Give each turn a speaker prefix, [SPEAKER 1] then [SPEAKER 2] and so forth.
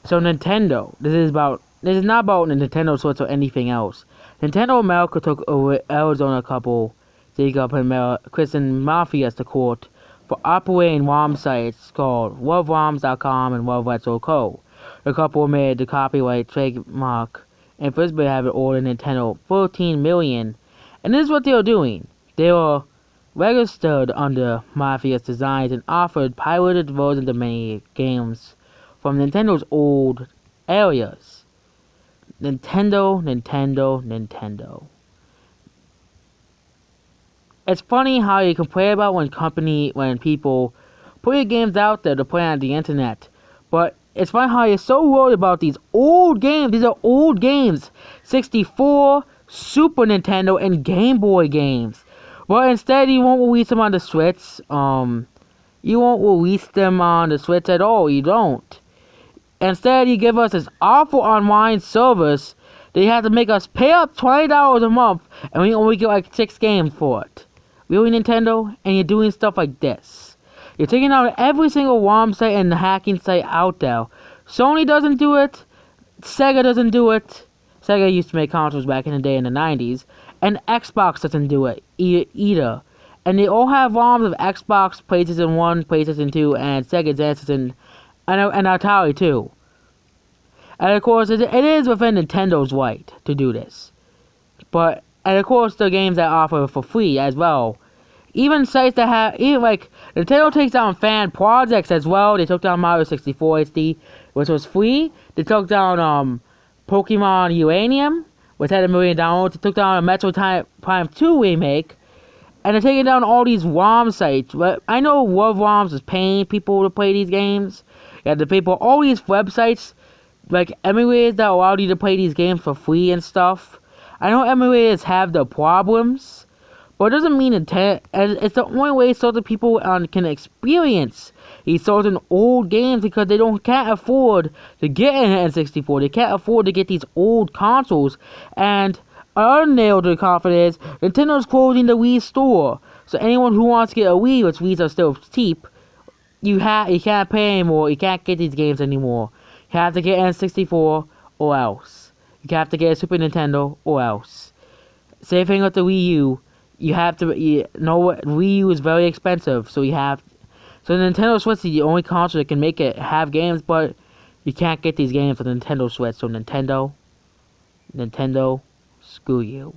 [SPEAKER 1] So Nintendo, this is not about the Nintendo Switch or anything else. Nintendo America took Arizona couple, Jacob and Kristen Mafias to court for operating ROM sites called WorldRoms.com and WorldRetro.co. The couple made the copyright trademark and first have it all in Nintendo $14 million. And this is what they were doing. They were registered under Mafia's designs and offered pirated versions of many games from Nintendo's old areas. Nintendo. It's funny how you complain about when people put your games out there to play on the internet, but it's funny how you're so worried about these old games. These are old games. 64, Super Nintendo, and Game Boy games. But instead, you won't release them on the Switch. You won't release them on the Switch at all. You don't. Instead, you give us this awful online service that you have to make us pay up $20 a month, and we only get like 6 games for it. Really, Nintendo? And you're doing stuff like this. You're taking out every single ROM site and hacking site out there. Sony doesn't do it. Sega doesn't do it. Sega used to make consoles back in the day in the 90s. And Xbox doesn't do it either. And they all have ROMs of Xbox, PlayStation 1, PlayStation 2, and Sega Genesis, and Atari too. And of course, it is within Nintendo's right to do this. And of course, the games that offer for free as well. Even sites that have, Nintendo takes down fan projects as well. They took down Mario 64 HD, which was free. They took down Pokemon Uranium, which had 1 million downloads. They took down a Metroid Prime 2 remake. And they're taking down all these ROM sites. But I know World ROMs is paying people to play these games. You have to pay for all these websites, like emulators that allow you to play these games for free and stuff. I know emulators have their problems, but it doesn't mean it's the only way certain people can experience these certain old games, because they can't afford to get an N64. They can't afford to get these old consoles. And another nail to the coffin is Nintendo's closing the Wii store. So anyone who wants to get a Wii, which Wii's are still cheap, you can't pay anymore. You can't get these games anymore. You have to get N64 or else. You have to get a Super Nintendo or else. Same thing with the Wii U. You have to, Wii U is very expensive, so so Nintendo Switch is the only console that can have games, but you can't get these games for the Nintendo Switch. So Nintendo, screw you.